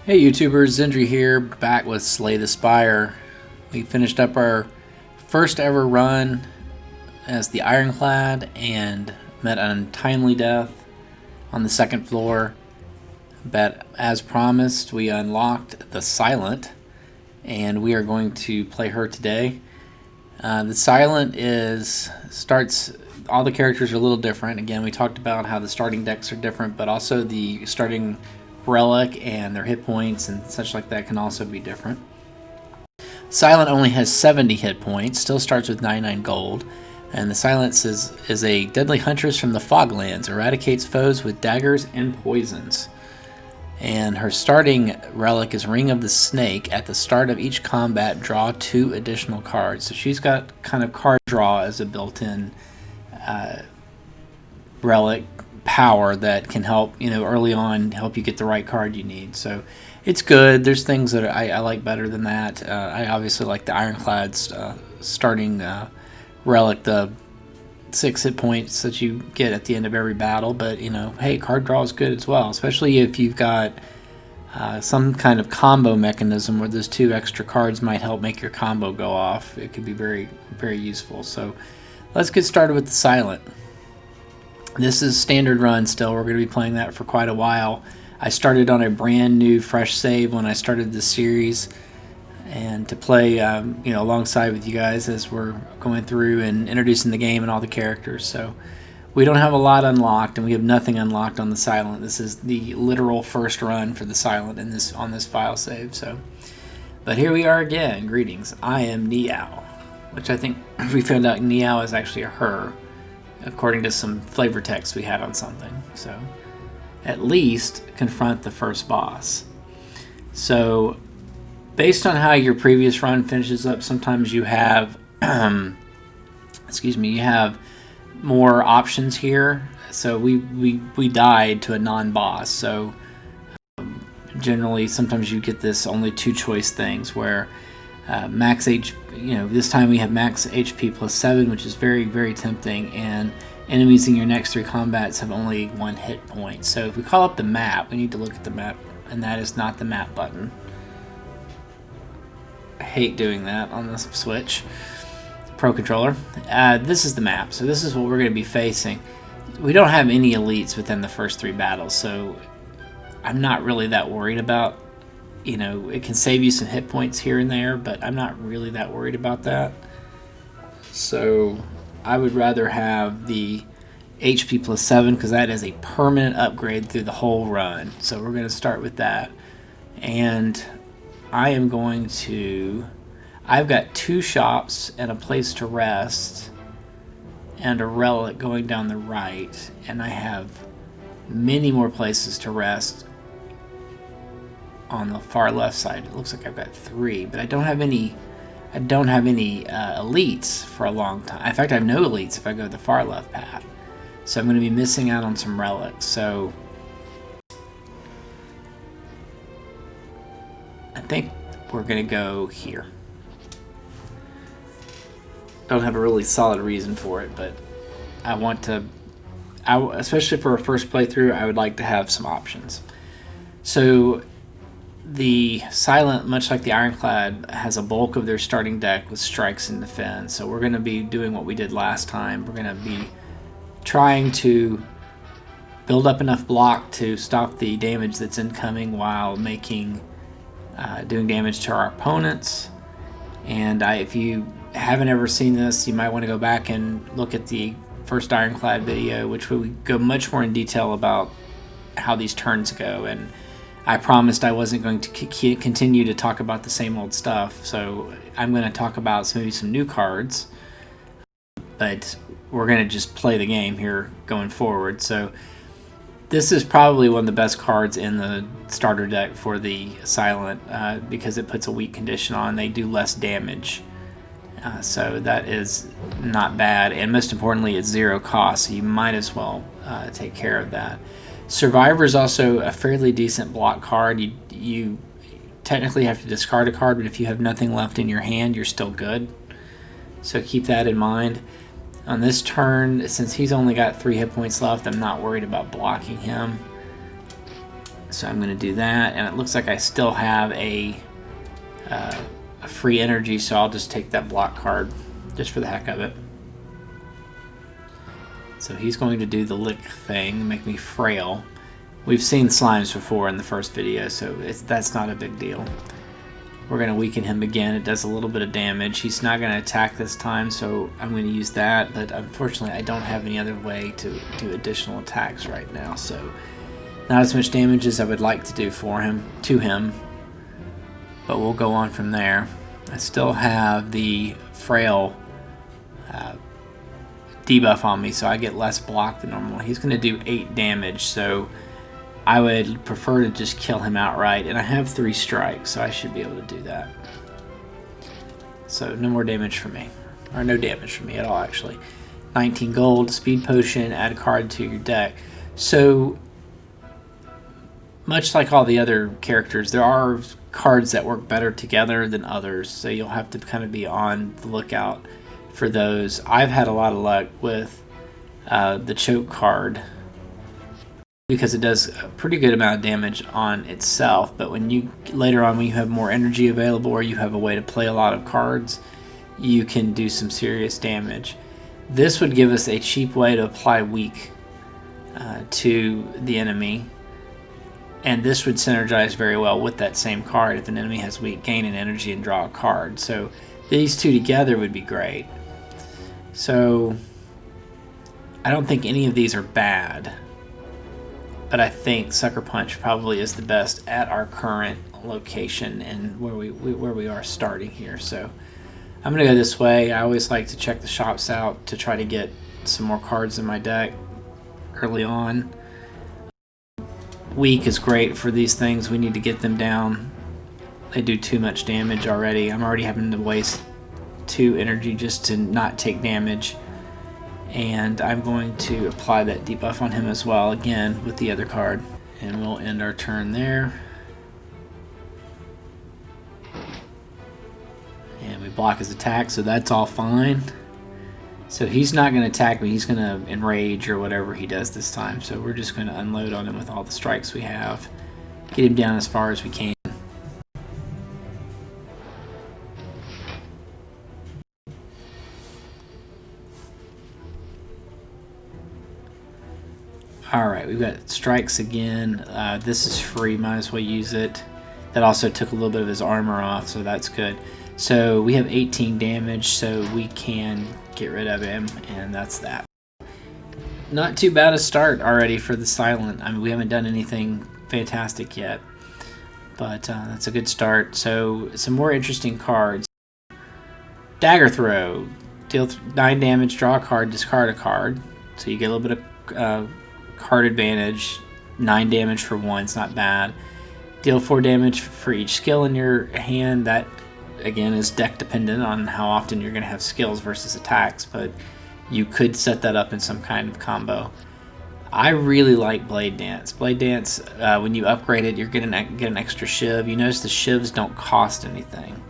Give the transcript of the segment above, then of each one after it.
Hey YouTubers, Zindrey here, back with Slay the Spire. We finished up our first ever run as the Ironclad and met an untimely death on the second floor. But as promised, we unlocked the Silent, and we are going to play her today. The Silent starts. All the characters are a little different. Again, we talked about how the starting decks are different, but also the starting relic and their hit points and such like that can also be different. Silent only has 70 hit points, still starts with 99 gold, and the Silence is a deadly huntress from the Foglands, eradicates foes with daggers and poisons. And her starting relic is Ring of the Snake. At the start of each combat, draw 2 additional cards. So she's got kind of card draw as a built-in relic power that can help, early on help you get the right card you need. So it's good. There's things that I like better than that. I obviously like the Ironclad's starting relic, the 6 hit points that you get at the end of every battle. But hey, card draw is good as well, especially if you've got some kind of combo mechanism where those 2 extra cards might help make your combo go off. It could be very, very useful. So let's get started with the Silent. This is standard run still. We're going to be playing that for quite a while. I started on a brand new fresh save when I started this series, and to play alongside with you guys as we're going through and introducing the game and all the characters. So we don't have a lot unlocked, and we have nothing unlocked on the Silent. This is the literal first run for the Silent on this file save. So, but here we are again. Greetings. I am Niao, which I think we found out Niao is actually a her, according to some flavor text we had on something. So at least confront the first boss. So based on how your previous run finishes up, sometimes you have you have more options here. So we died to a non-boss. So generally sometimes you get this only 2 choice things where max H, this time we have max HP plus 7, which is very, very tempting, and enemies in your next 3 combats have only 1 hit point. So if we call up the map, we need to look at the map, and that is not the map button. I hate doing that on the Switch Pro Controller. This is the map, so this is what we're going to be facing. We don't have any elites within the first 3 battles, so I'm not really that worried about. It can save you some hit points here and there, but I'm not really that worried about that. So I would rather have the HP plus 7 because that is a permanent upgrade through the whole run. So we're going to start with that. And I've got 2 shops and a place to rest and a relic going down the right. And I have many more places to rest on the far left side. It looks like I've got 3, but I don't have any elites for a long time. In fact, I have no elites if I go the far left path. So I'm going to be missing out on some relics. So I think we're going to go here. Don't have a really solid reason for it, but especially for a first playthrough, I would like to have some options. So the Silent, much like the Ironclad, has a bulk of their starting deck with strikes and defense. So we're going to be doing what we did last time. We're going to be trying to build up enough block to stop the damage that's incoming while doing damage to our opponents. And if you haven't ever seen this, you might want to go back and look at the first Ironclad video, which we go much more in detail about how these turns go. And I promised I wasn't going to continue to talk about the same old stuff, so I'm going to talk about maybe some new cards, but we're going to just play the game here going forward. So this is probably one of the best cards in the starter deck for the Silent because it puts a weak condition on. They do less damage, so that is not bad, and most importantly, it's 0 cost, so you might as well take care of that. Survivor is also a fairly decent block card. You technically have to discard a card, but if you have nothing left in your hand, you're still good. So keep that in mind. On this turn, since he's only got 3 hit points left, I'm not worried about blocking him. So I'm going to do that, and it looks like I still have a free energy, so I'll just take that block card just for the heck of it. So he's going to do the lick thing, make me frail. We've seen slimes before in the first video, so that's not a big deal. We're going to weaken him again. It does a little bit of damage. He's not going to attack this time, so I'm going to use that, but unfortunately I don't have any other way to do additional attacks right now, so not as much damage as I would like to do to him, but we'll go on from there. I still have the frail debuff on me, so I get less block than normal. He's going to do 8 damage, so I would prefer to just kill him outright, and I have 3 strikes, so I should be able to do that. So no more damage for me, or no damage for me at all actually. 19 gold, speed potion, add a card to your deck. So much like all the other characters, there are cards that work better together than others, so you'll have to kind of be on the lookout for those. I've had a lot of luck with the choke card because it does a pretty good amount of damage on itself, but when you later on when you have more energy available or you have a way to play a lot of cards, you can do some serious damage. This would give us a cheap way to apply weak to the enemy, and this would synergize very well with that same card. If an enemy has weak, gain an energy and draw a card. So these two together would be great. So I don't think any of these are bad, but I think Sucker Punch probably is the best at our current location and where we are starting here. So I'm gonna go this way. I always like to check the shops out to try to get some more cards in my deck early on. Weak is great for these things. We need to get them down. They do too much damage already. I'm already having to waste 2 energy just to not take damage, and I'm going to apply that debuff on him as well, again with the other card, and we'll end our turn there. And we block his attack, so that's all fine. So he's not going to attack me, he's going to enrage or whatever he does this time, so we're just going to unload on him with all the strikes we have, get him down as far as we can. Alright, we've got strikes again. This is free, might as well use it. That also took a little bit of his armor off, so that's good. So we have 18 damage, so we can get rid of him, and that's that. Not too bad a start already for the Silent. I mean, we haven't done anything fantastic yet, but that's a good start. So some more interesting cards. Dagger Throw. Deal 9 damage, draw a card, discard a card. So you get a little bit of card advantage. 9 damage for 1, it's not bad. Deal 4 damage for each skill in your hand. That again is deck dependent on how often you're going to have skills versus attacks, but you could set that up in some kind of combo. I really like Blade Dance. Blade Dance, when you upgrade it, you're going to get an extra shiv. You notice the shivs don't cost anything,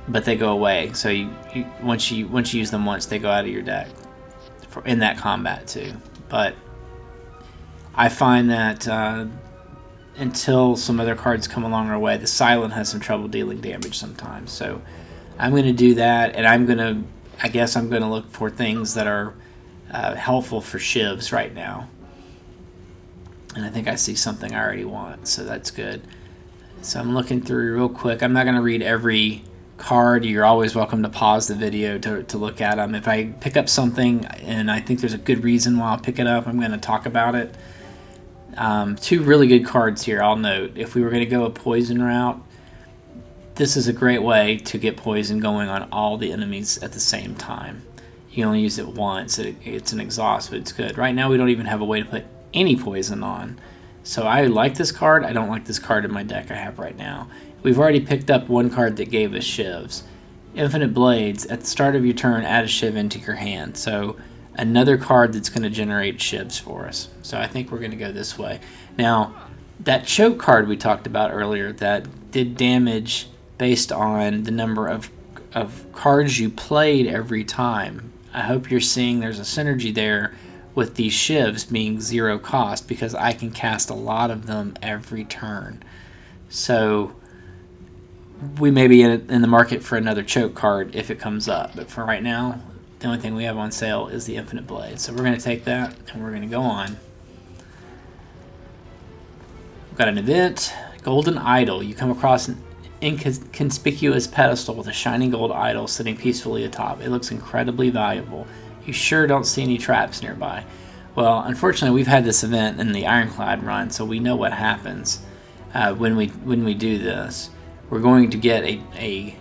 but they go away. So once you use them once, they go out of your deck in that combat too. But I find that until some other cards come along our way, the Silent has some trouble dealing damage sometimes. So I'm going to do that, and I guess I'm going to look for things that are helpful for shivs right now. And I think I see something I already want, so that's good. So I'm looking through real quick. I'm not going to read every card. You're always welcome to pause the video to look at them. If I pick up something and I think there's a good reason why I'll pick it up, I'm going to talk about it. 2 really good cards here, I'll note. If we were going to go a poison route, this is a great way to get poison going on all the enemies at the same time. You only use it once. It's an exhaust, but it's good. Right now we don't even have a way to put any poison on. So I like this card. I don't like this card in my deck I have right now. We've already picked up 1 card that gave us shivs. Infinite Blades. At the start of your turn, add a shiv into your hand. So another card that's going to generate shivs for us. So I think we're going to go this way. Now, that choke card we talked about earlier that did damage based on the number of cards you played every time. I hope you're seeing there's a synergy there with these shivs being 0 cost because I can cast a lot of them every turn. So we may be in the market for another choke card if it comes up, but for right now, the only thing we have on sale is the Infinite Blade. So we're going to take that and we're going to go on. We've got an event, Golden Idol. You come across an inconspicuous pedestal with a shining gold idol sitting peacefully atop. It looks incredibly valuable. You sure don't see any traps nearby. Well, unfortunately, we've had this event in the Ironclad run, so we know what happens when we do this. We're going to get a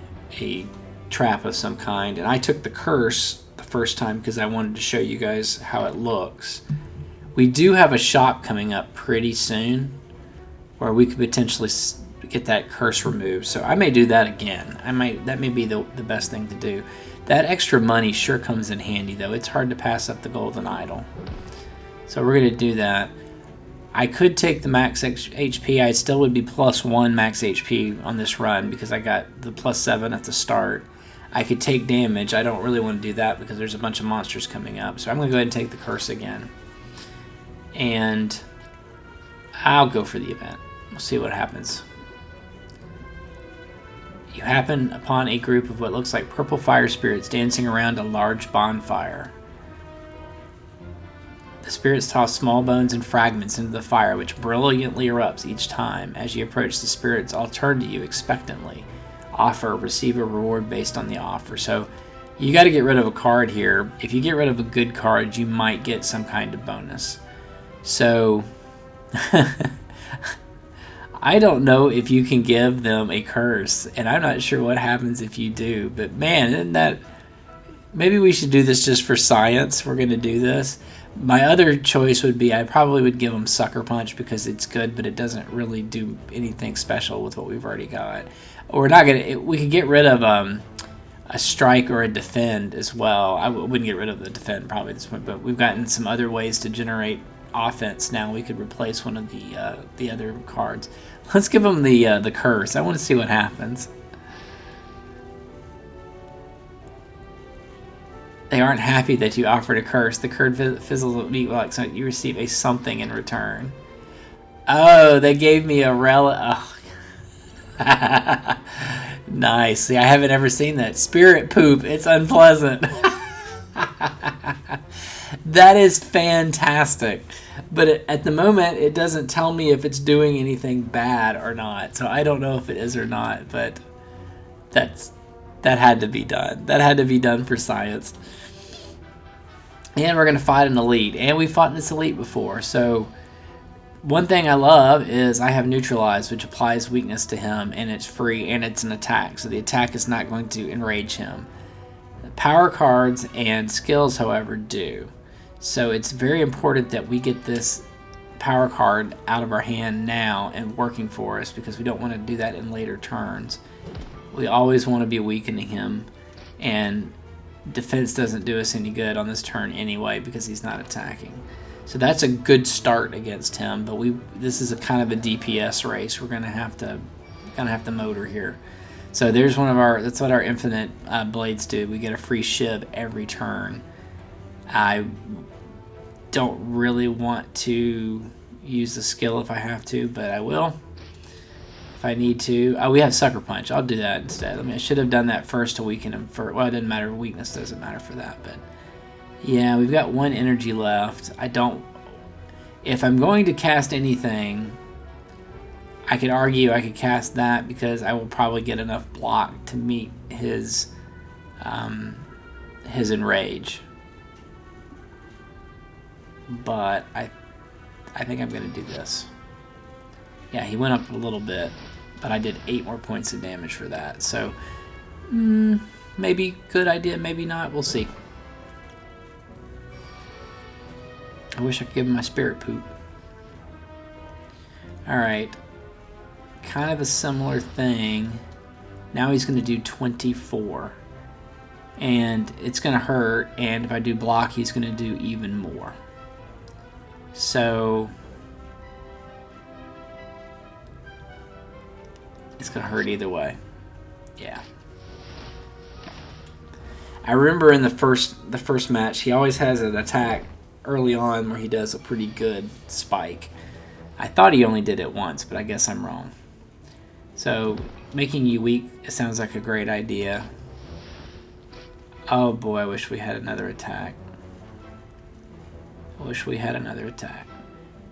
trap of some kind, and I took the curse the first time because I wanted to show you guys how it looks. We do have a shop coming up pretty soon where we could potentially get that curse removed, so I may do that again. That may be the best thing to do. That extra money sure comes in handy, though. It's hard to pass up the Golden Idol. So we're going to do that. I could take the max HP. I still would be +1 max HP on this run because I got the +7 at the start. I could take damage. I don't really want to do that because there's a bunch of monsters coming up. So I'm going to go ahead and take the curse again. And I'll go for the event. We'll see what happens. You happen upon a group of what looks like purple fire spirits dancing around a large bonfire. The spirits toss small bones and fragments into the fire, which brilliantly erupts each time. As you approach, the spirits all turn to you expectantly. Offer, receive a reward based on the offer. So you got to get rid of a card here. If you get rid of a good card, you might get some kind of bonus. So I don't know if you can give them a curse, and I'm not sure what happens if you do. But man, isn't that... Maybe we should do this just for science. We're going to do this. My other choice would be I probably would give them Sucker Punch because it's good, but it doesn't really do anything special with what we've already got. Or we're not gonna. We could get rid of a Strike or a Defend as well. I wouldn't get rid of the Defend probably at this point, but we've gotten some other ways to generate offense now. We could replace one of the other cards. Let's give them the Curse. I want to see what happens. They aren't happy that you offered a curse. The card fizzles at me like so you receive a something in return. Oh, they gave me a relic. Oh. Nice. See, I haven't ever seen that. Spirit poop. It's unpleasant. That is fantastic. But at the moment, it doesn't tell me if it's doing anything bad or not. So I don't know if it is or not. But that had to be done. That had to be done for science. And we're going to fight an elite. And we fought in this elite before. So one thing I love is I have Neutralize, which applies weakness to him. And it's free and it's an attack. So the attack is not going to enrage him. Power cards and skills, however, do. So it's very important that we get this power card out of our hand now and working for us. Because we don't want to do that in later turns. We always want to be weakening him. And defense doesn't do us any good on this turn anyway because he's not attacking. So that's a good start against him, but this is a kind of a DPS race. We're gonna have to motor here. So there's that's what our infinite blades do. We get a free shiv every turn. I don't really want to use the skill if I have to, but I will if I need to. Oh, we have Sucker Punch. I'll do that instead. I mean, I should have done that first to weaken him. Well, it doesn't matter. Weakness doesn't matter for that. But yeah, we've got 1 energy left. If I'm going to cast anything, I could argue I could cast that because I will probably get enough block to meet his enrage. But I think I'm going to do this. Yeah, he went up a little bit, but I did 8 more points of damage for that. So, maybe good idea, maybe not. We'll see. I wish I could give him my spirit poop. Alright. Kind of a similar thing. Now he's going to do 24. And it's going to hurt, and if I do block, he's going to do even more. So it's going to hurt either way. Yeah. I remember in the first match, he always has an attack early on where he does a pretty good spike. I thought he only did it once, but I guess I'm wrong. So making you weak, it sounds like a great idea. Oh boy, I wish we had another attack.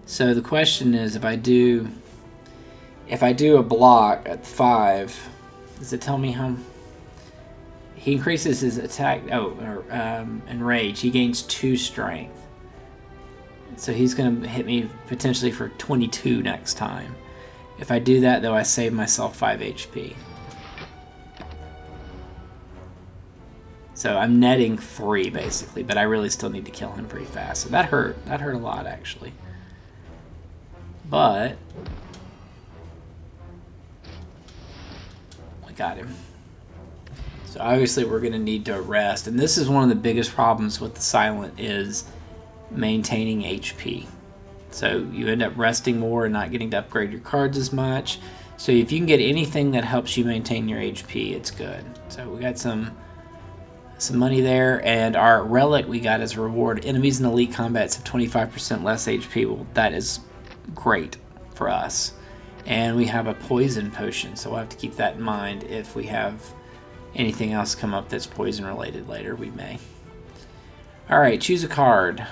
So the question is, if I do a block at 5, does it tell me how? He increases his attack. And rage. He gains 2 strength. So he's going to hit me potentially for 22 next time. If I do that, though, I save myself 5 HP. So I'm netting 3 basically, but I really still need to kill him pretty fast. So that hurt. That hurt a lot actually. But we got him. So obviously we're going to need to rest, and this is one of the biggest problems with the silent is maintaining HP. So you end up resting more and not getting to upgrade your cards as much. So if you can get anything that helps you maintain your HP, it's good. So we got some money there, and our relic we got as a reward. Enemies in elite combats have 25% less HP. Well, that is great for us. And we have a poison potion, so we'll have to keep that in mind. If we have anything else come up that's poison related later, we may. Alright, choose a card.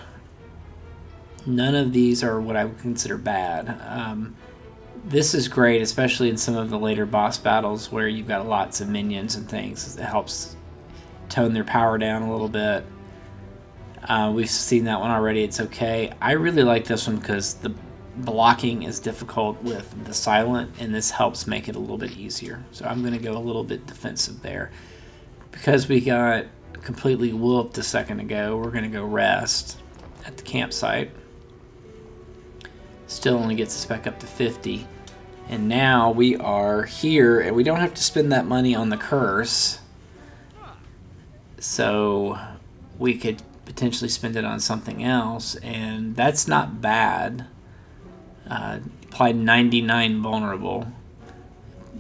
None of these are what I would consider bad. This is great, especially in some of the later boss battles where you've got lots of minions and things. It helps tone their power down a little bit. We've seen that one already. It's okay. I really like this one because the blocking is difficult with the silent, and this helps make it a little bit easier. So I'm going to go a little bit defensive there. Because we got completely whooped a second ago, we're going to go rest at the campsite. Still only gets us back up to 50. And now we are here, and we don't have to spend that money on the curse. So we could potentially spend it on something else, and that's not bad. Applied 99 vulnerable,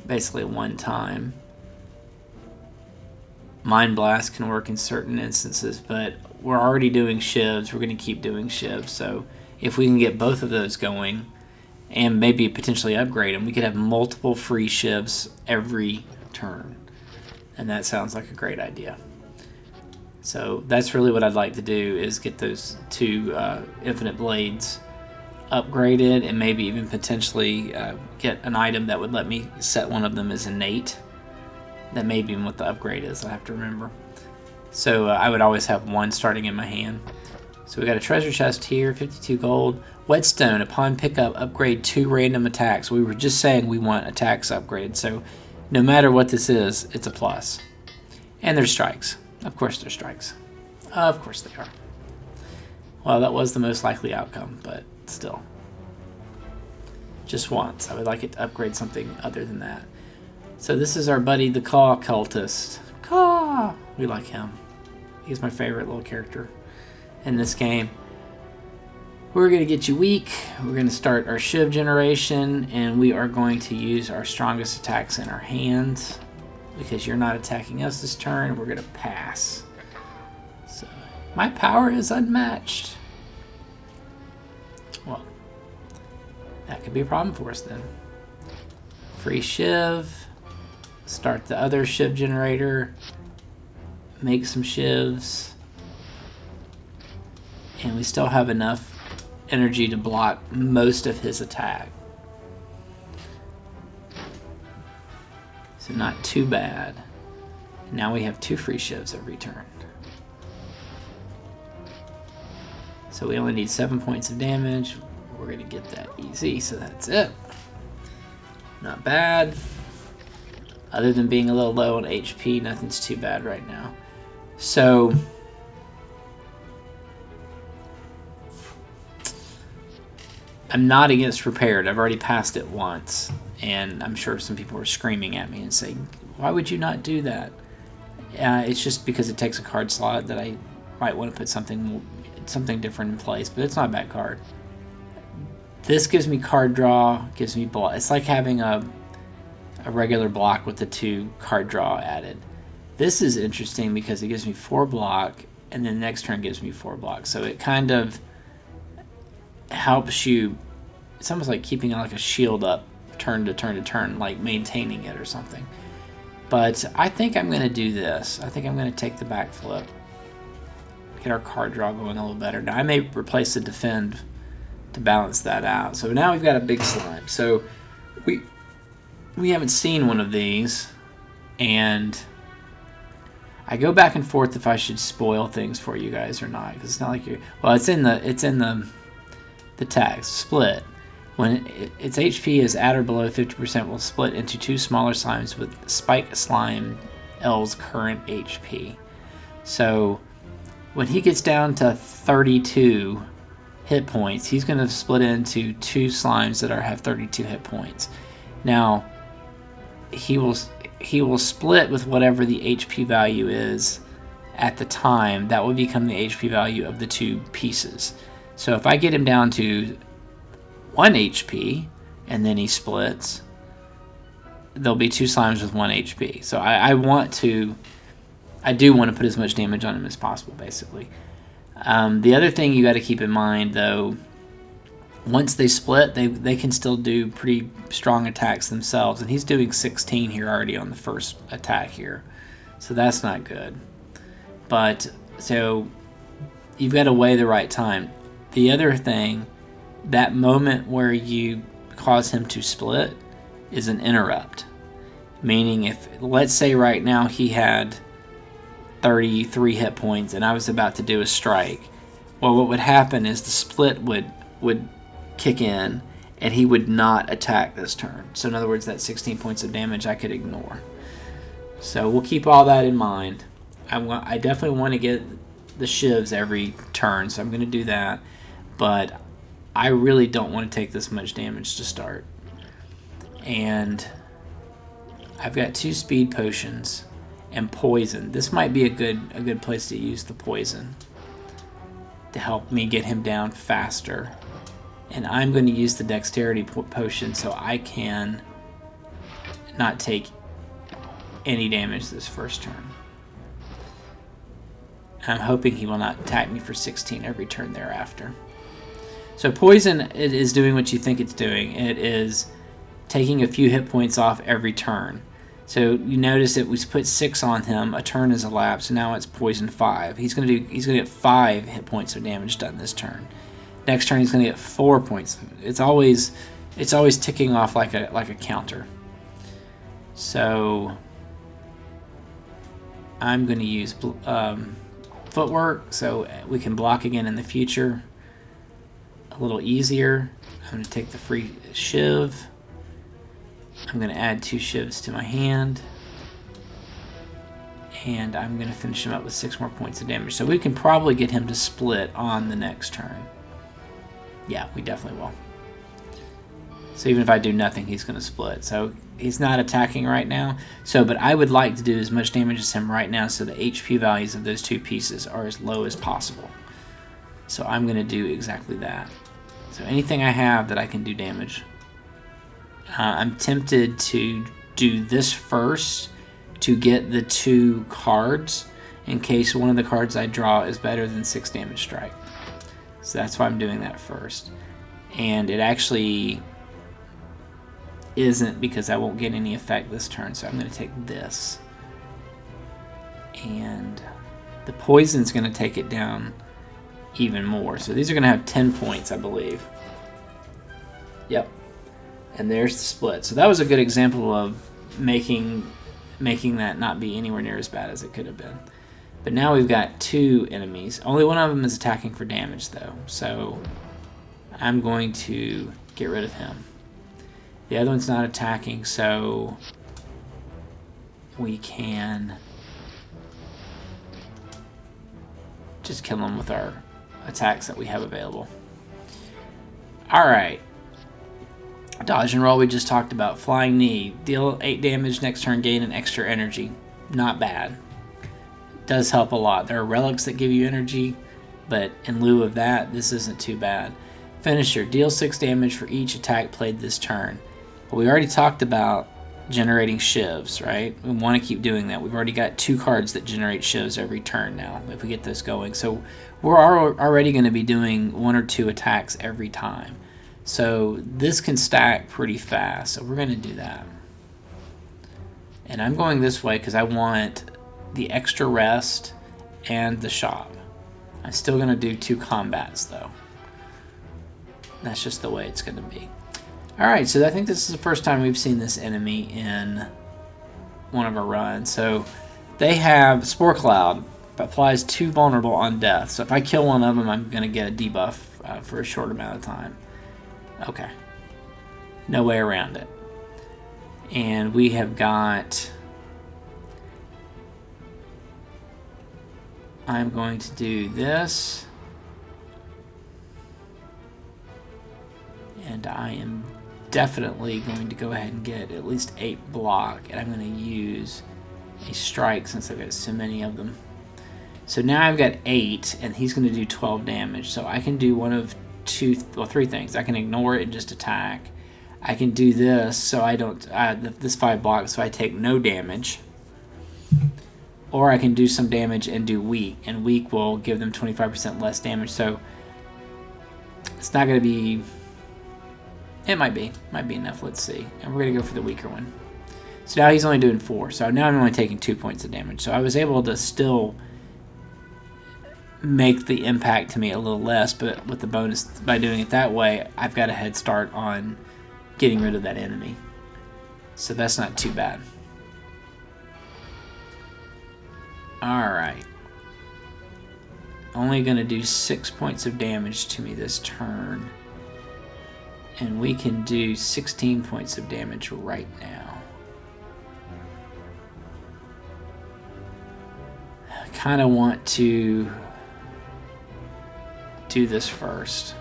basically one time. Mind Blast can work in certain instances, but we're already doing shivs. We're going to keep doing shivs, so if we can get both of those going and maybe potentially upgrade them, we could have multiple free shivs every turn, and that sounds like a great idea. So that's really what I'd like to do, is get those 2 infinite blades upgraded, and maybe even potentially get an item that would let me set one of them as innate. That may be what the upgrade is, I have to remember. So I would always have 1 starting in my hand. So we got a treasure chest here, 52 gold. Whetstone, upon pickup, upgrade 2 random attacks. We were just saying we want attacks upgraded, so no matter what this is, it's a plus. And there's strikes. Of course there's strikes. Of course they are. Well, that was the most likely outcome, but still. Just once. I would like it to upgrade something other than that. So this is our buddy, the Caw Cultist. Caw! We like him. He's my favorite little character in this game. We're going to get you weak. We're going to start our Shiv generation, and we are going to use our strongest attacks in our hands. Because you're not attacking us this turn, we're going to pass. So, my power is unmatched. Well, that could be a problem for us then. Free Shiv. Start the other Shiv generator. Make some Shivs. And we still have enough energy to block most of his attack. So not too bad. Now we have 2 free shivs every turn. So we only need 7 points of damage. We're going to get that easy, so that's it. Not bad. Other than being a little low on HP, nothing's too bad right now. So I'm not against repaired. I've already passed it once, and I'm sure some people are screaming at me and saying, why would you not do that? It's just because it takes a card slot that I might want to put something different in place, but it's not a bad card. This gives me card draw, gives me block. It's like having a regular block with the 2 card draw added. This is interesting because it gives me 4 block and then the next turn gives me 4 blocks. So it kind of helps you. It's almost like keeping like a shield up turn to turn to turn, like maintaining it or something. But I think I'm going to do this. I think I'm going to take the backflip. Get our card draw going a little better. Now I may replace the defend to balance that out. So now we've got a big slime. So we haven't seen one of these, and I go back and forth if I should spoil things for you guys or not, because it's not like you're. Well, it's in the text split. When its HP is at or below 50%, will split into 2 smaller slimes with Spike Slime L's current HP. So when he gets down to 32 hit points, he's going to split into 2 slimes that have 32 hit points. Now he will split with whatever the HP value is at the time. That will become the HP value of the 2 pieces. So if I get him down to 1 HP and then he splits, there'll be 2 slimes with 1 HP. So I do want to put as much damage on him as possible, basically. The other thing you got to keep in mind, though, once they split, they can still do pretty strong attacks themselves, and he's doing 16 here already on the first attack here, so that's not good. But so you've got to weigh the right time. The other thing, that moment where you cause him to split is an interrupt, meaning if, let's say right now he had 33 hit points and I was about to do a strike, well, what would happen is the split would kick in and he would not attack this turn. So in other words, that 16 points of damage I could ignore. So we'll keep all that in mind. I definitely want to get the shivs every turn, so I'm going to do that, but I really don't want to take this much damage to start. And I've got 2 speed potions and poison. This might be a good place to use the poison to help me get him down faster. And I'm going to use the dexterity potion so I can not take any damage this first turn. I'm hoping he will not attack me for 16 every turn thereafter. So poison, it is doing what you think it's doing. It is taking a few hit points off every turn. So you notice that we put 6 on him, a turn has elapsed, and now it's poison 5. He's gonna get 5 hit points of damage done this turn. Next turn he's gonna get 4 points. It's always ticking off like a counter. So I'm gonna use footwork so we can block again in the future a little easier. I'm going to take the free shiv. I'm going to add 2 shivs to my hand, and I'm going to finish him up with 6 more points of damage. So we can probably get him to split on the next turn. Yeah, we definitely will. So even if I do nothing, he's going to split. So he's not attacking right now. But I would like to do as much damage as him right now so the HP values of those 2 pieces are as low as possible. So I'm going to do exactly that. So anything I have that I can do damage. I'm tempted to do this first to get the 2 cards in case one of the cards I draw is better than 6 damage strike. So that's why I'm doing that first. And it actually isn't, because I won't get any effect this turn, so I'm going to take this. And the poison's going to take it down even more. So these are going to have 10 points, I believe. Yep. And there's the split. So that was a good example of making that not be anywhere near as bad as it could have been. But now we've got 2 enemies. Only one of them is attacking for damage, though. So I'm going to get rid of him. The other one's not attacking, so we can just kill him with our attacks that we have available. Alright. Dodge and roll we just talked about. Flying Knee. Deal 8 damage next turn, gain an extra energy. Not bad. Does help a lot. There are relics that give you energy, but in lieu of that, this isn't too bad. Finisher. Deal 6 damage for each attack played this turn. But we already talked about generating shivs, right? We want to keep doing that. We've already got 2 cards that generate shivs every turn now, if we get this going. So we're already going to be doing 1 or 2 attacks every time. So this can stack pretty fast, so we're going to do that. And I'm going this way because I want the extra rest and the shop. I'm still going to do 2 combats, though. That's just the way it's going to be. Alright, so I think this is the first time we've seen this enemy in one of our runs. So they have Spore Cloud, applies 2 vulnerable on death. So if I kill one of them, I'm going to get a debuff for a short amount of time. Okay. No way around it. And we have got... I'm going to do this. And I am definitely going to go ahead and get at least 8 block, and I'm going to use a strike since I've got so many of them. So now I've got 8, and he's going to do 12 damage. So I can do one of 3 things. I can ignore it and just attack. I can do this so I don't this 5 blocks, so I take no damage. Or I can do some damage and do weak, and weak will give them 25% less damage. So it's not going to be. It might be enough. Let's see. And we're going to go for the weaker one. So now he's only doing 4. So now I'm only taking 2 points of damage. So I was able to still make the impact to me a little less, but with the bonus, by doing it that way, I've got a head start on getting rid of that enemy. So that's not too bad. Alright. Only going to do 6 points of damage to me this turn. And we can do 16 points of damage right now. I kind of want to do this first.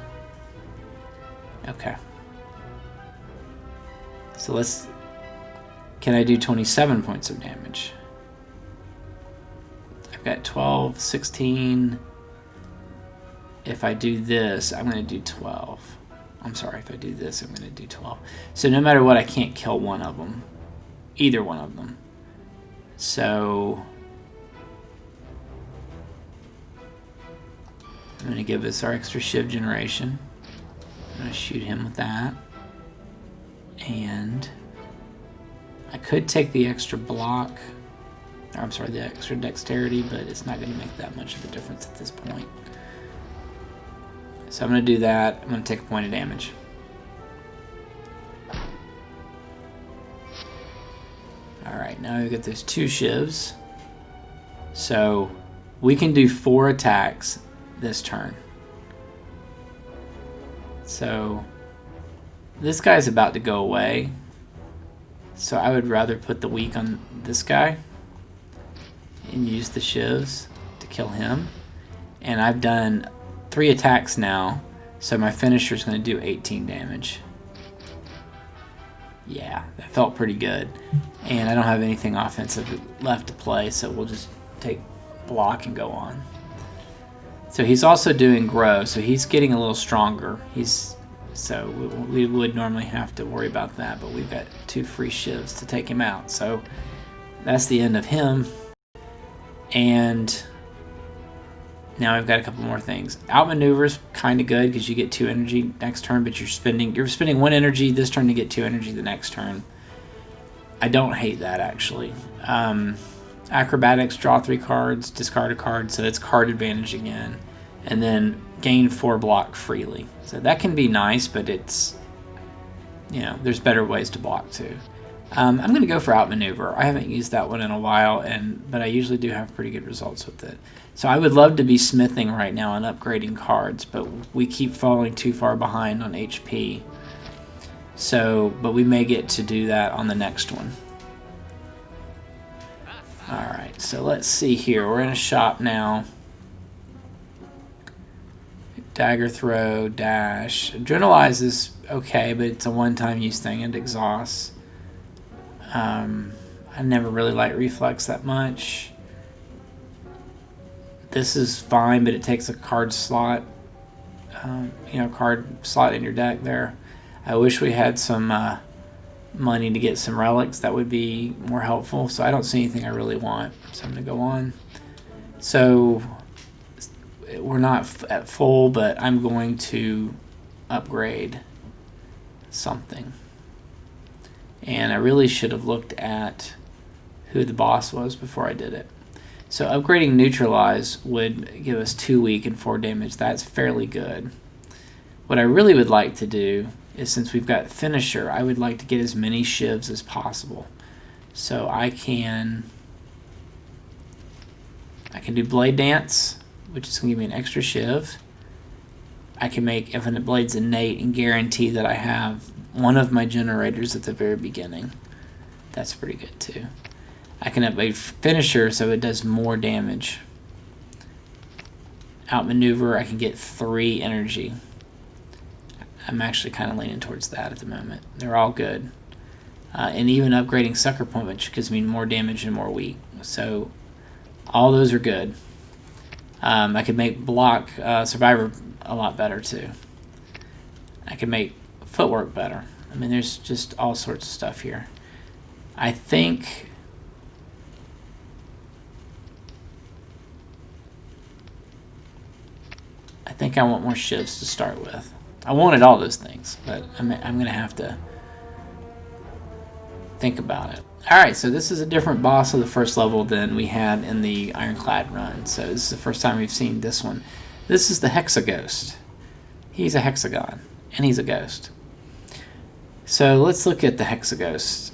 Okay. So let's... Can I do 27 points of damage? I've got 12, 16. If I do this, I'm going to do 12. I'm sorry, if I do this, I'm going to do 12. So no matter what, I can't kill one of them. Either one of them. So I'm going to give us our extra shiv generation. I'm going to shoot him with that. And I could take the extra block. Or I'm sorry, the extra dexterity, but it's not going to make that much of a difference at this point. So I'm going to do that. I'm going to take a point of damage. Alright, now we've got those 2 shivs. So we can do 4 attacks this turn. So this guy's about to go away. So I would rather put the weak on this guy and use the shivs to kill him. And I've done 3 attacks now, so my finisher is going to do 18 damage. Yeah, that felt pretty good. And I don't have anything offensive left to play, so we'll just take block and go on. So he's also doing grow, so he's getting a little stronger. So we would normally have to worry about that, but we've got 2 free shivs to take him out. So that's the end of him. And now I've got a couple more things. Outmaneuver's kind of good because you get 2 energy next turn, but you're spending 1 energy this turn to get 2 energy the next turn. I don't hate that, actually. Acrobatics, draw 3 cards, discard a card, so it's card advantage again. And then gain 4 block freely. So that can be nice, but it's, there's better ways to block too. I'm going to go for Outmaneuver. I haven't used that one in a while, but I usually do have pretty good results with it. So I would love to be smithing right now and upgrading cards, but we keep falling too far behind on HP. But we may get to do that on the next one. Alright, so let's see here. We're in a shop now. Dagger throw, dash. Adrenalize is okay, but it's a one-time use thing, and exhaust. I never really like reflex that much. This is fine, but it takes a card slot. Card slot in your deck there. I wish we had some money to get some relics, that would be more helpful. So I don't see anything I really want. So I'm going to go on. So we're not at full, but I'm going to upgrade something. And I really should have looked at who the boss was before I did it. So upgrading Neutralize would give us 2 weak and 4 damage. That's fairly good. What I really would like to do is, since we've got Finisher, I would like to get as many shivs as possible. So I can do Blade Dance, which is going to give me an extra shiv. I can make Infinite Blades innate and guarantee that I have one of my generators at the very beginning. That's pretty good too. I can upgrade Finisher so it does more damage. Outmaneuver, I can get 3 energy. I'm actually kind of leaning towards that at the moment. They're all good. And even upgrading Sucker Point, which gives me more damage and more weak. So all those are good. I could make Block Survivor a lot better too. I could make Footwork better. I mean, there's just all sorts of stuff here. I think I want more shivs to start with. I wanted all those things, but I'm going to have to think about it. Alright, so this is a different boss of the first level than we had in the Ironclad run. So this is the first time we've seen this one. This is the Hexaghost. He's a hexagon, and he's a ghost. So let's look at the Hexaghost.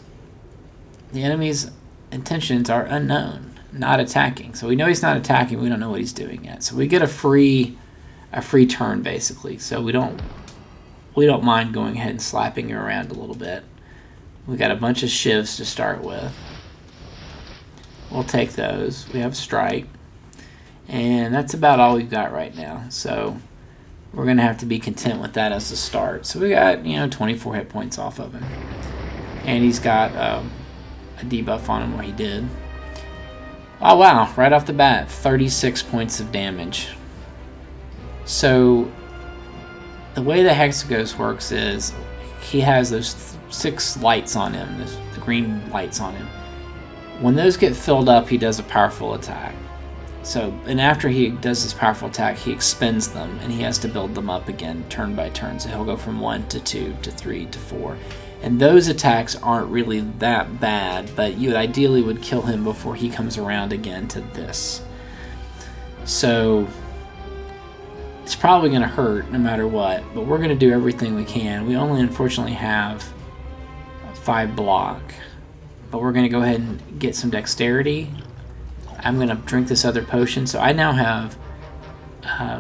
The enemy's intentions are unknown, not attacking. So we know he's not attacking, we don't know what he's doing yet. So we get a free turn, basically. So we don't mind going ahead and slapping her around a little bit. We got a bunch of shivs to start with. We'll take those. We have strike. And that's about all we've got right now. So we're going to have to be content with that as a start. So we got, 24 hit points off of him. And he's got a debuff on him where he did. Oh wow, right off the bat, 36 points of damage. So the way the Hexaghost works is he has those 6 lights on him, the green lights on him. When those get filled up, he does a powerful attack. So, and after he does his powerful attack, he expends them, and he has to build them up again turn by turn. So he'll go from 1 to 2 to 3 to 4. And those attacks aren't really that bad, but you ideally would kill him before he comes around again to this. So it's probably going to hurt no matter what, but we're going to do everything we can. We only unfortunately have 5 block, but we're going to go ahead and get some dexterity. I'm going to drink this other potion, so I now have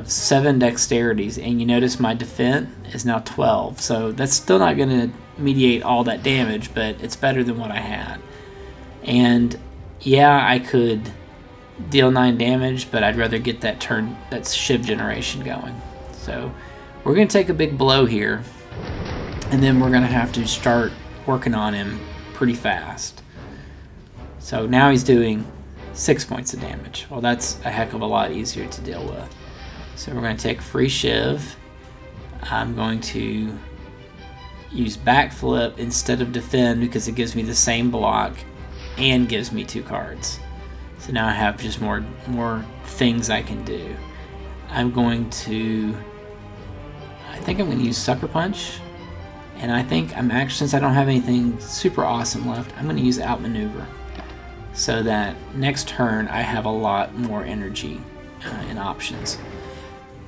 7 dexterities, and you notice my defense is now 12, so that's still not going to mediate all that damage, but it's better than what I had. And yeah, I could deal 9 damage, but I'd rather get that shiv generation going. So we're going to take a big blow here, and then we're going to have to start working on him pretty fast. So now he's doing 6 points of damage. Well, that's a heck of a lot easier to deal with. So we're going to take free shiv. I'm going to use backflip instead of defend because it gives me the same block and gives me 2 cards. So now I have just more things I can do. I think I'm going to use Sucker Punch. And I think since I don't have anything super awesome left, I'm going to use Outmaneuver. So that next turn I have a lot more energy and options.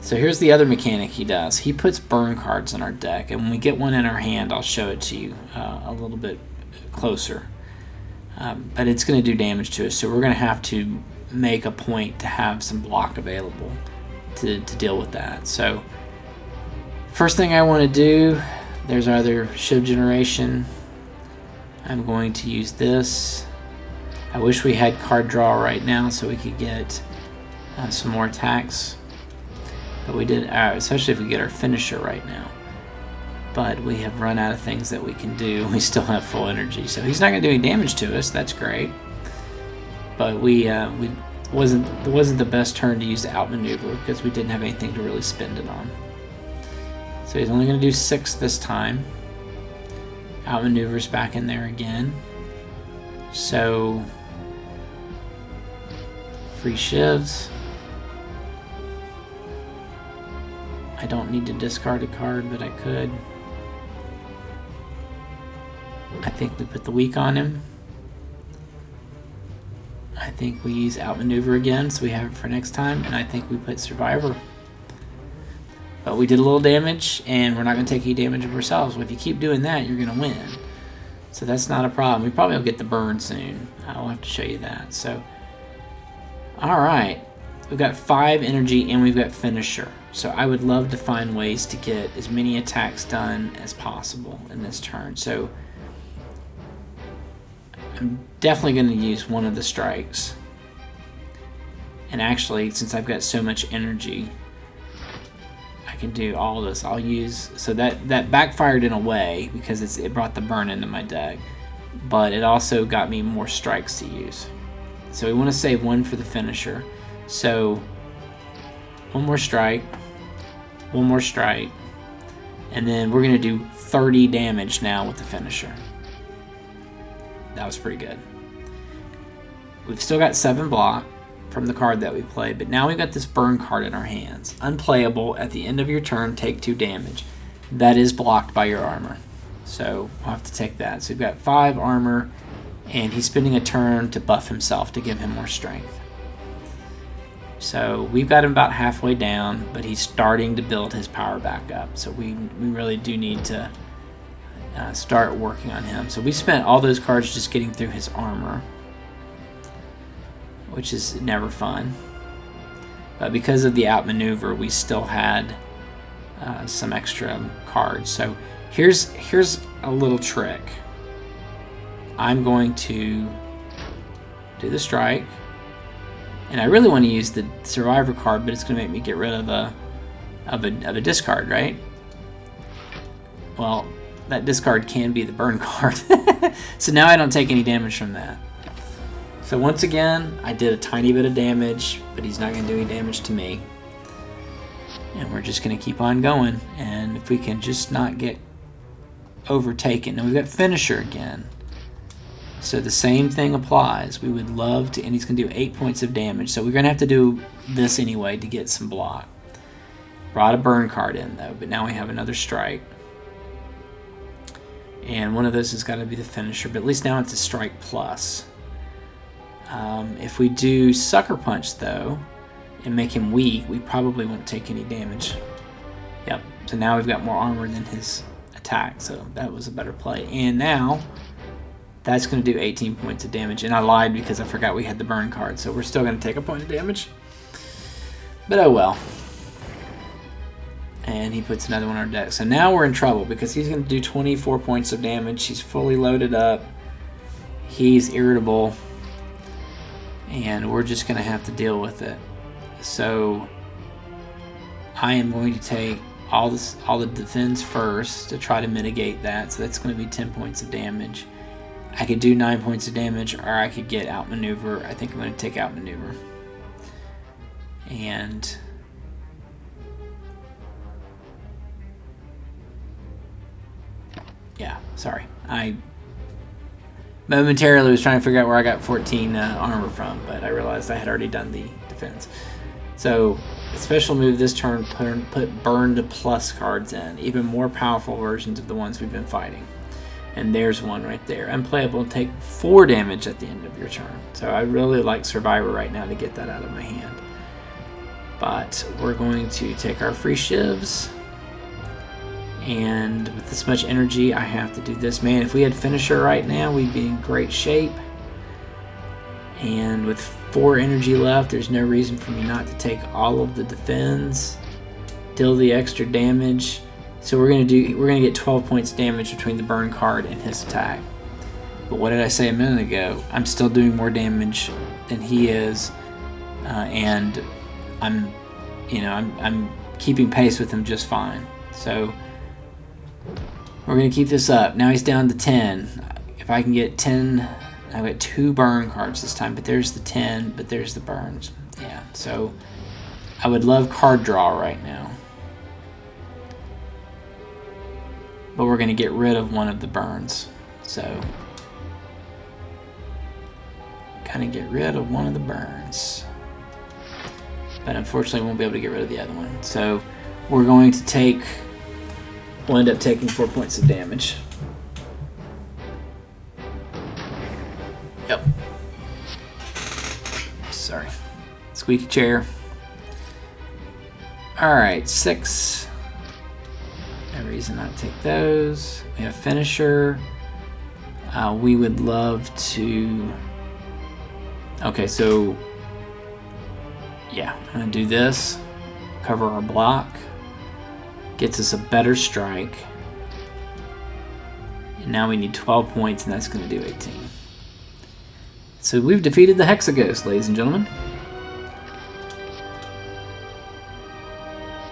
So here's the other mechanic he does. He puts burn cards in our deck, and when we get one in our hand, I'll show it to you a little bit closer. But it's going to do damage to us, so we're going to have to make a point to have some block available to deal with that. So first thing I want to do, there's our other shiv generation. I'm going to use this. I wish we had card draw right now so we could get some more attacks. But we did, especially if we get our finisher right now. But we have run out of things that we can do. We still have full energy. So he's not going to do any damage to us. That's great. But it wasn't the best turn to use the outmaneuver because we didn't have anything to really spend it on. So he's only going to do 6 this time. Outmaneuvers back in there again. So, free shivs. I don't need to discard a card, but I could. I think we put the weak on him. I think we use Outmaneuver again, so we have it for next time. And I think we put Survivor. But we did a little damage, and we're not going to take any damage of ourselves. Well, if you keep doing that, you're going to win. So that's not a problem. We probably will get the burn soon. I'll have to show you that. So, alright. We've got 5 energy, and we've got Finisher. So I would love to find ways to get as many attacks done as possible in this turn. So I'm definitely going to use one of the strikes. And actually, since I've got so much energy, I can do all this. I'll use, so that backfired in a way because it brought the burn into my deck, but it also got me more strikes to use. So we want to save one for the Finisher. So one more strike, and then we're going to do 30 damage now with the Finisher. That was pretty good. We've still got 7 block from the card that we played, but now we've got this burn card in our hands. Unplayable, at the end of your turn, take 2 damage. That is blocked by your armor. So we'll have to take that. So we've got 5 armor, and he's spending a turn to buff himself to give him more strength. So we've got him about halfway down, but he's starting to build his power back up. So we really do need to start working on him. So we spent all those cards just getting through his armor, which is never fun. But because of the outmaneuver, we still had some extra cards. So here's a little trick. I'm going to do the strike, and I really want to use the survivor card, but it's going to make me get rid of a discard, right? Well, that discard can be the burn card. So now I don't take any damage from that. So once again, I did a tiny bit of damage, but he's not going to do any damage to me. And we're just going to keep on going. And if we can just not get overtaken. Now we've got Finisher again. So the same thing applies. We would love to, and he's going to do 8 points of damage. So we're going to have to do this anyway to get some block. Brought a burn card in though, but now we have another strike. And one of those has got to be the Finisher, but at least now it's a strike plus. If we do Sucker Punch though, and make him weak, we probably won't take any damage. Yep, so now we've got more armor than his attack, so that was a better play. And now, that's going to do 18 points of damage, and I lied because I forgot we had the burn card, so we're still going to take a point of damage. But oh well. And he puts another one on our deck. So now we're in trouble because he's going to do 24 points of damage. He's fully loaded up. He's irritable. And we're just going to have to deal with it. So I am going to take all the defense first to try to mitigate that. So that's going to be 10 points of damage. I could do 9 points of damage, or I could get outmaneuver. I think I'm going to take outmaneuver. And yeah, sorry. I momentarily was trying to figure out where I got 14 armor from, but I realized I had already done the defense. So, a special move this turn, put burned plus cards in, even more powerful versions of the ones we've been fighting. And there's one right there. Unplayable, take 4 damage at the end of your turn. So I really like Survivor right now to get that out of my hand. But we're going to take our free shivs. And with this much energy, I have to do this. Man, if we had Finisher right now, we'd be in great shape. And with 4 energy left, there's no reason for me not to take all of the defense, deal the extra damage. So we're gonna get 12 points damage between the burn card and his attack. But what did I say a minute ago? I'm still doing more damage than he is, and I'm keeping pace with him just fine. So we're going to keep this up. Now he's down to 10. If I can get 10, I've got 2 burn cards this time, but there's the 10, but there's the burns. Yeah, so I would love card draw right now. but we're going to get rid of one of the burns. So, kind of get rid of one of the burns. But unfortunately, we won't be able to get rid of the other one. So, we're going to take, we'll end up taking 4 points of damage. Yep. Sorry. Squeaky chair. Alright, 6. No reason not to take those. We have finisher. We would love to... Okay, so... Yeah, I'm going to do this. Cover our block. Gets us a better strike. And now we need 12 points, and that's going to do 18. So we've defeated the Hexaghost, ladies and gentlemen.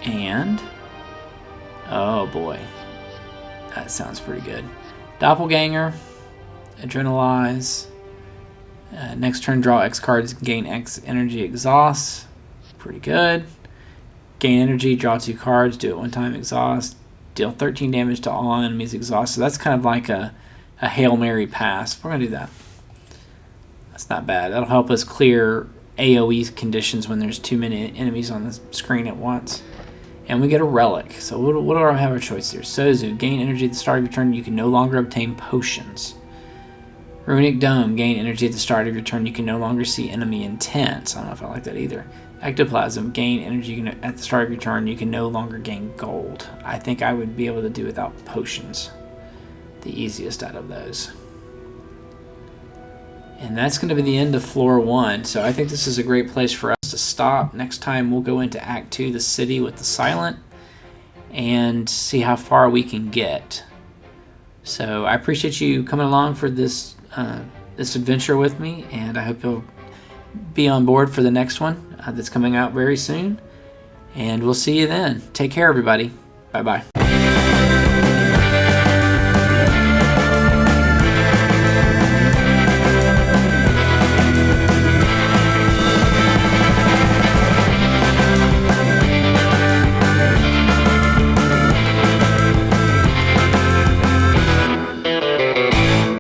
And... oh boy. That sounds pretty good. Doppelganger. Adrenalize. Next turn, draw X cards, gain X energy, exhaust. Pretty good. Gain energy, draw 2 cards, do it 1 time, exhaust. Deal 13 damage to all enemies, exhaust. So that's kind of like a Hail Mary pass. We're going to do that. That's not bad. That'll help us clear AoE conditions when there's too many enemies on the screen at once. And we get a relic. So what do I have our choice here? Sozu, gain energy at the start of your turn. You can no longer obtain potions. Runic Dome, gain energy at the start of your turn. You can no longer see enemy intent. I don't know if I like that either. Ectoplasm, gain energy at the start of your turn. You can no longer gain gold. I think I would be able to do without potions. The easiest out of those. And that's going to be the end of floor 1. So I think this is a great place for us to stop. Next time we'll go into Act 2, the city with the Silent, and see how far we can get. So I appreciate you coming along for this this adventure with me, and I hope you'll be on board for the next one that's coming out very soon. And we'll see you then. Take care, everybody. Bye-bye.